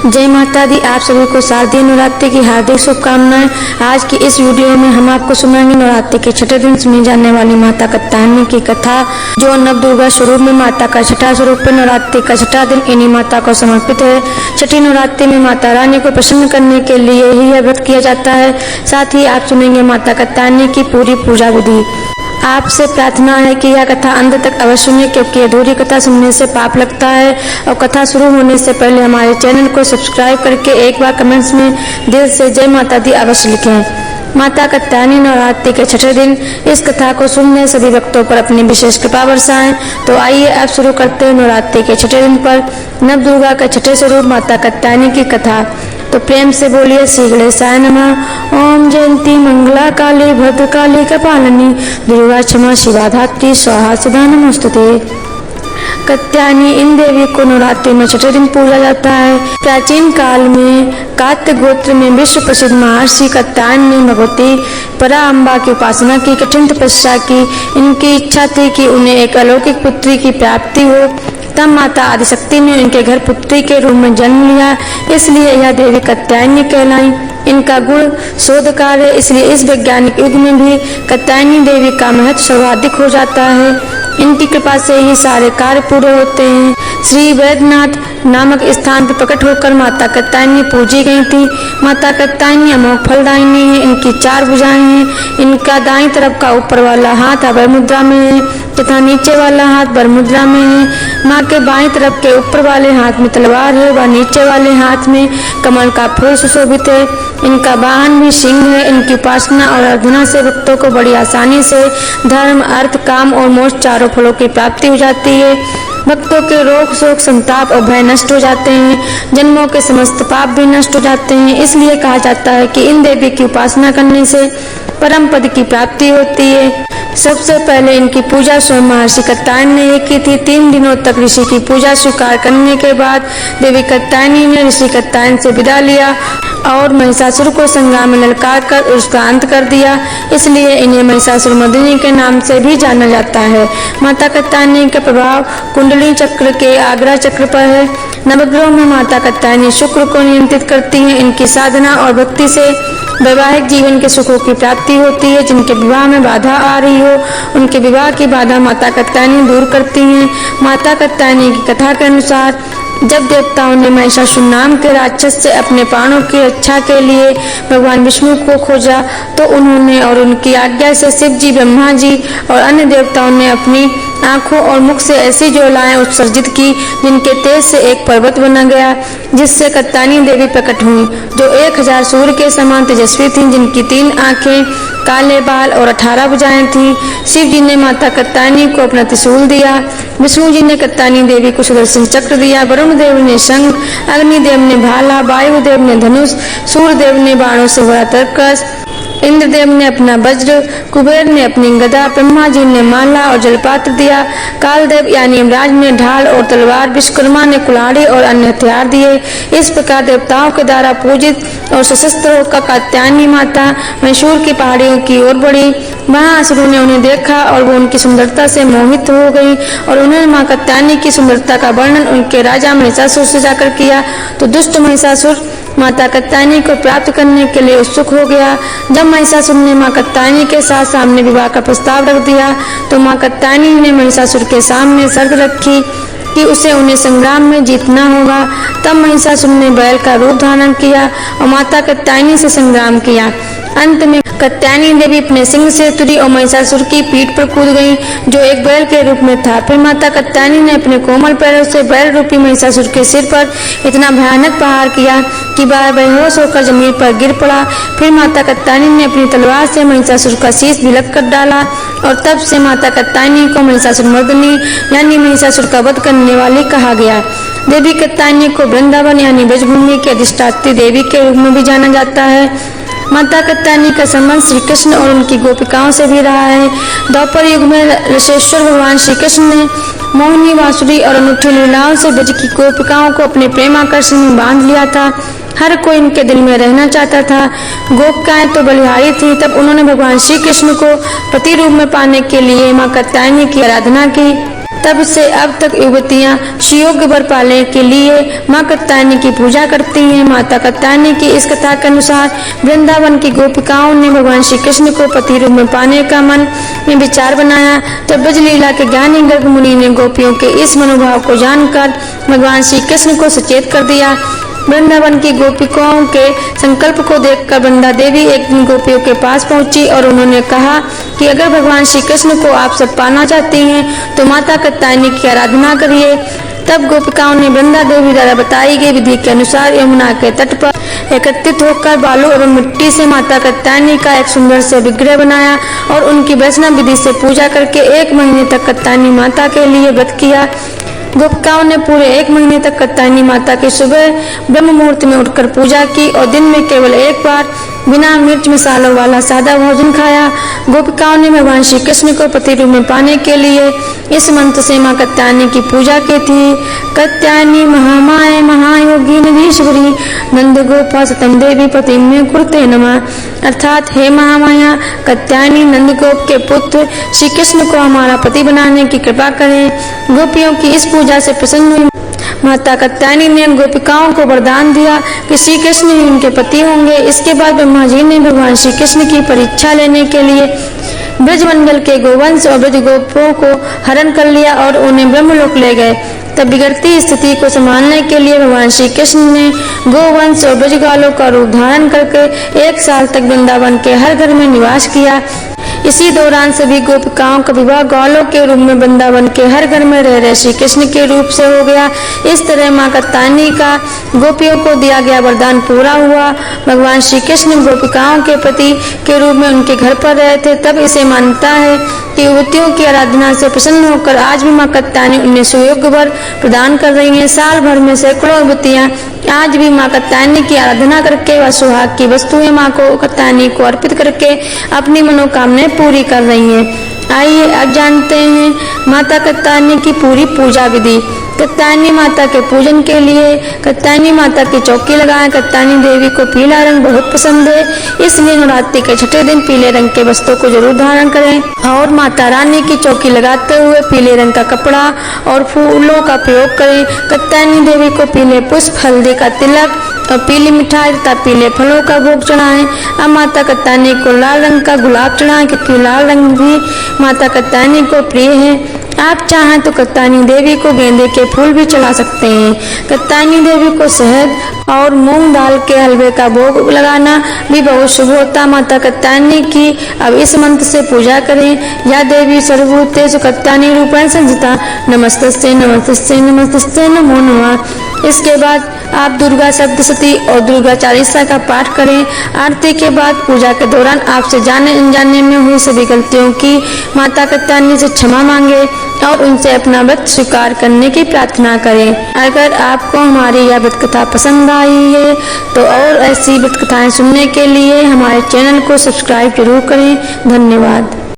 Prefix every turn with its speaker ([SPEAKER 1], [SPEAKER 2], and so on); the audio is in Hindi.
[SPEAKER 1] जय माता दी। आप सभी को शारदीय नवरात्रि की हार्दिक शुभकामनाएं। आज की इस वीडियो में हम आपको सुनाएंगे नवरात्रि के छठे दिन सुनी जाने वाली माता कात्यायनी की कथा, जो नव दुर्गा स्वरूप में माता का छठा स्वरूप है। नवरात्रि का छठा दिन इन्हीं माता को समर्पित है। छठी नवरात्रि में माता रानी को प्रसन्न करने के लिए ही यह व्रत किया जाता है। साथ ही आप सुनेंगे माता कात्यायनी की पूरी पूजा विधि। आपसे प्रार्थना है कि यह कथा अंत तक अवश्य सुनें, क्योंकि अधूरी कथा सुनने से पाप लगता है। और कथा शुरू होने से पहले हमारे चैनल को सब्सक्राइब करके एक बार कमेंट्स में दिल से जय माता दी अवश्य लिखें। माता कात्यायनी नवरात्रि के छठे दिन इस कथा को सुनने सभी भक्तों पर अपनी विशेष कृपा बरसाएं। तो आइए अब शुरू करते हैं नवरात्रि के छठे दिन पर नव दुर्गा के छठे स्वरूप माता कात्यायनी की कथा। तो प्रेम से बोलिए श्री गणेशाय नमः। ओम जयंती मंगला काली भद्रकाली कपालिनी दुर्गा क्षमा शिवा धात्री स्वाहा सदा नमोस्तुते। कात्यायनी इन देवी को नवरात्रि में छठे दिन पूजा जाता है। प्राचीन काल में कात्य गोत्र में विश्व प्रसिद्ध महर्षि कात्यायन ने भगवती पराअंबा की उपासना की, कठिन तपस्या की। इनकी इच्छा थी कि उन्हें एक अलौकिक पुत्री की प्राप्ति हो। तब माता आदिशक्ति ने उनके घर पुत्री के रूप में जन्म लिया, इसलिए यह देवी कात्यायनी कहलाई। इनका गुण शोधकार है, इसलिए इस वैज्ञानिक युग में भी कात्यायनी देवी का महत्व सर्वाधिक हो जाता है। इनकी कृपा से ही सारे कार्य पूरे होते हैं। श्री वैद्यनाथ नामक स्थान पर प्रकट होकर माता कात्यायनी पूजी गई थी। माता कात्यायनी अमोघ फलदायिनी है। इनकी 4 भुजाएं हैं। इनका दाईं तरफ का ऊपर वाला हाथ अभय मुद्रा में है तथा नीचे वाला हाथ वर मुद्रा में है। माँ के बाईं तरफ के ऊपर वाले हाथ में तलवार है व नीचे वाले हाथ में कमल का फूल सुशोभित है। इनका वाहन भी सिंह है। इनकी उपासना और आराधना से भक्तों को बड़ी आसानी से धर्म, अर्थ, काम और मोक्ष चारों फलों की प्राप्ति हो जाती है। भक्तों के रोग, शोक, संताप और भय नष्ट हो जाते हैं। जन्मों के समस्त पाप भी नष्ट हो जाते हैं। इसलिए कहा जाता है कि इन देवी की उपासना करने से परम पद की प्राप्ति होती है। सबसे पहले इनकी पूजा स्वयं महर्षि कात्यायन ने की थी। 3 दिनों तक ऋषि की पूजा स्वीकार करने के बाद देवी कात्यायनी ने ऋषि कात्यायन से विदा लिया और महिषासुर को संग्राम में ललकार कर उसका अंत कर दिया। इसलिए इन्हें महिषासुर मर्दिनी के नाम से भी जाना जाता है। माता कात्यायनी का प्रभाव कुंडली चक्र के आग्रा चक्र पर है। नवग्रहों में माता कात्यायनी शुक्र को नियंत्रित करती हैं। इनकी साधना और भक्ति से वैवाहिक जीवन के सुखों की प्राप्ति होती है। जिनके विवाह में बाधा आ रही हो, उनके विवाह की बाधा माता कात्यायनी दूर करती हैं। माता कात्यायनी की कथा के अनुसार जब देवताओं ने महिषासुर नाम के राक्षस से अपने प्राणों की रक्षा के लिए भगवान विष्णु को खोजा, तो उन्होंने और उनकी आज्ञा से शिव जी, ब्रह्मा जी और अन्य देवताओं ने अपनी आंखों और मुख से ऐसी ज्वालाएं उत्सर्जित की, जिनके तेज से एक पर्वत बना गया, जिससे कात्यायनी देवी प्रकट हुई, जो 1000 सूर्य के समान तेजस्वी थीं, जिनकी 3 आंखें, काले बाल और 18 भुजाएं थीं। शिव जी ने माता कात्यायनी को अपना त्रिशूल दिया। विष्णु जी ने कात्यायनी देवी को सुदर्शन चक्र दिया। वरुण देव ने शंख, अग्निदेव ने भाला, वायुदेव ने धनुष, सूर्यदेव ने बाणों से भरा तरकस, इंद्रदेव ने अपना वज्र, कुबेर ने अपनी गदा, ब्रह्मा जी ने माला और जलपात्र दिया। कालदेव यानी यमराज ने ढाल और तलवार, विश्वकर्मा ने कुल्हाड़ी और अन्य हथियार दिए। इस प्रकार देवताओं के द्वारा पूजित और सशस्त्र होकर कात्यायनी माता मैसूर की पहाड़ियों की ओर बढ़ी। वहाँ असुरों ने उन्हें देखा और वो उनकी सुंदरता से मोहित हो गई और उन्होंने माँ कात्यायनी की सुंदरता का वर्णन उनके राजा महिषासुर से जाकर किया। तो दुष्ट महिषासुर माता कात्यायनी को प्राप्त करने के लिए उत्सुक हो गया। जब महिषासुर ने माँ कात्यायनी के साथ सामने विवाह का प्रस्ताव रख दिया, तो माँ कात्यायनी ने महिषासुर के सामने शर्त रखी कि उसे उन्हें संग्राम में जीतना होगा। तब महिषासुर ने बैल का रूप धारण किया और माता कात्यायनी से संग्राम किया। अंत में कात्यायनी देवी अपने सिंह से तुरी और महिषासुर की पीठ पर कूद गई, जो एक बैल के रूप में था। फिर माता कात्यायनी ने अपने कोमल पैरों से बैल रूपी महिषासुर के सिर पर इतना भयानक प्रहार किया कि वह बेहोश होकर जमीन पर गिर पड़ा। फिर माता कात्यायनी ने अपनी तलवार से महिषासुर का शीश भिलक कर डाला और तब से माता कात्यायनी को महिषासुर मर्दिनी यानी महिषासुर का वध करने वाली कहा गया। देवी कात्यायनी को वृंदावन यानी ब्रजभूमि की अधिष्ठात्री देवी के रूप में भी जाना जाता है। माता कात्यायनी का संबंध श्री कृष्ण और उनकी गोपिकाओं से भी रहा है। द्वापर युग में रसेश्वर भगवान श्री कृष्ण ने मोहिनी, बांसुरी और अनूठी लीलाओं से ब्रज की गोपिकाओं को अपने प्रेम आकर्षण में बांध लिया था। हर कोई इनके दिल में रहना चाहता था। गोपिकाएं तो बलिहारी थी। तब उन्होंने भगवान श्री कृष्ण को पति रूप में पाने के लिए माँ कात्यायनी की आराधना की। तब से अब तक युवतियां सुयोग्य वर पाने के लिए मां कात्यायनी की पूजा करती हैं। माता कात्यायनी की इस कथा के अनुसार वृंदावन की गोपिकाओं ने भगवान श्री कृष्ण को पति रूप में पाने का मन में विचार बनाया। तब ब्रजलीला के ज्ञानी गर्ग मुनि ने गोपियों के इस मनोभाव को जानकर भगवान श्री कृष्ण को सचेत कर दिया। वृंदावन की गोपिकाओं के संकल्प को देखकर वृंदा देवी एक दिन गोपियों के पास पहुंची और उन्होंने कहा कि अगर भगवान श्री कृष्ण को आप सब पाना चाहती हैं तो माता कात्यायनी की आराधना करिए। तब गोपिकाओं ने वृंदा देवी द्वारा बताई गई विधि के अनुसार यमुना के तट पर एकत्रित होकर बालू एवं मिट्टी से माता कात्यायनी का एक सुंदर से विग्रह बनाया और उनकी वैष्णव विधि से पूजा करके 1 महीने तक कात्यायनी माता के लिए व्रत किया। गोपिकाओं ने पूरे 1 महीने तक कात्यायनी माता की सुबह ब्रह्म मुहूर्त में उठकर पूजा की और दिन में केवल एक बार बिना मिर्च मसालों वाला सादा भोजन खाया। गोपिकाओं ने भगवान श्री कृष्ण को पति रूप में पाने के लिए इस मंत्र से मां कात्यायनी की पूजा की थी। कात्यायनी महामाये महायोगी नदीश्वरी नंद गोपा सतम देवी पति में कुरुते नमः। अर्थात हे महामाया कात्यायनी नंद गोप के पुत्र श्री कृष्ण को हमारा पति बनाने की कृपा करें। गोपियों की इस पूजा से प्रसन्न हुई माता कात्यायनी ने गोपिकाओं को वरदान दिया कि श्री कृष्ण ही उनके पति होंगे। इसके बाद ब्रह्मा जी ने भगवान श्री कृष्ण की परीक्षा लेने के लिए ब्रजमंडल के गोवंश और ब्रज गोपों को हरण कर लिया और उन्हें ब्रह्मलोक ले गए। तब बिगड़ती स्थिति को संभालने के लिए भगवान श्री कृष्ण ने गोवंश और ब्रजगालों का रूप धारण करके 1 साल तक वृंदावन के हर घर में निवास किया। इसी दौरान सभी गोपिकाओं का विवाह ग्वालों के रूप में वृंदावन के हर घर में रह रहे श्री कृष्ण के रूप से हो गया। इस तरह मां कात्यायनी का गोपियों को दिया गया वरदान पूरा हुआ। भगवान श्री कृष्ण गोपिकाओं के पति के रूप में उनके घर पर रहे थे। तब इसे मानता है कि युवतियों की आराधना से प्रसन्न होकर आज भी मां कात्यायनी उन्हें सुयोग्य वर प्रदान कर रही हैं। साल भर में सैकड़ों युवतियां आज भी मां कात्यायनी की आराधना करके व सुहाग की वस्तुएं मां को कात्यायनी को अर्पित करके अपनी मनोकामनाएं पूरी कर रही हैं। आइए अब जानते हैं माता कात्यायनी की पूरी पूजा विधि। कात्यायनी माता के पूजन के लिए कात्यायनी माता की चौकी लगाएं। कात्यायनी देवी को पीला रंग बहुत पसंद है, इसलिए नवरात्रि के छठे दिन पीले रंग के वस्त्रों को जरूर धारण करें और माता रानी की चौकी लगाते हुए पीले रंग का कपड़ा और फूलों का प्रयोग करें। कात्यायनी देवी को पीले पुष्प, हल्दी का तिलक और पीली मिठाई तथा पीले फलों का भोग चढ़ाएं। अब माता कात्यायनी को लाल रंग का गुलाब चढ़ाएं क्योंकि लाल रंग भी माता कात्यायनी को प्रिय है। आप चाहें तो कात्यायनी देवी को गेंदे के फूल भी चढ़ा सकते हैं। कात्यायनी देवी को शहद और मूंग दाल के हलवे का भोग लगाना भी बहुत शुभ होता। माता कात्यायनी की अब इस मंत्र से पूजा करें। या देवी सर्वभूतेषु कात्यायनी रूपेण संस्थिता नमस्तस्यै नमस्तस्यै नमस्तस्यै नमो नमः। इसके बाद आप दुर्गा सप्तशती और दुर्गा चालीसा का पाठ करें। आरती के बाद पूजा के दौरान आपसे जाने अनजाने में हुई सभी गलतियों की माता कात्यायनी से क्षमा मांगे और उनसे अपना व्रत स्वीकार करने की प्रार्थना करें। अगर आपको हमारी यह व्रत कथा पसंद आई है तो और ऐसी व्रत कथाएं सुनने के लिए हमारे चैनल को सब्सक्राइब जरूर करें। धन्यवाद।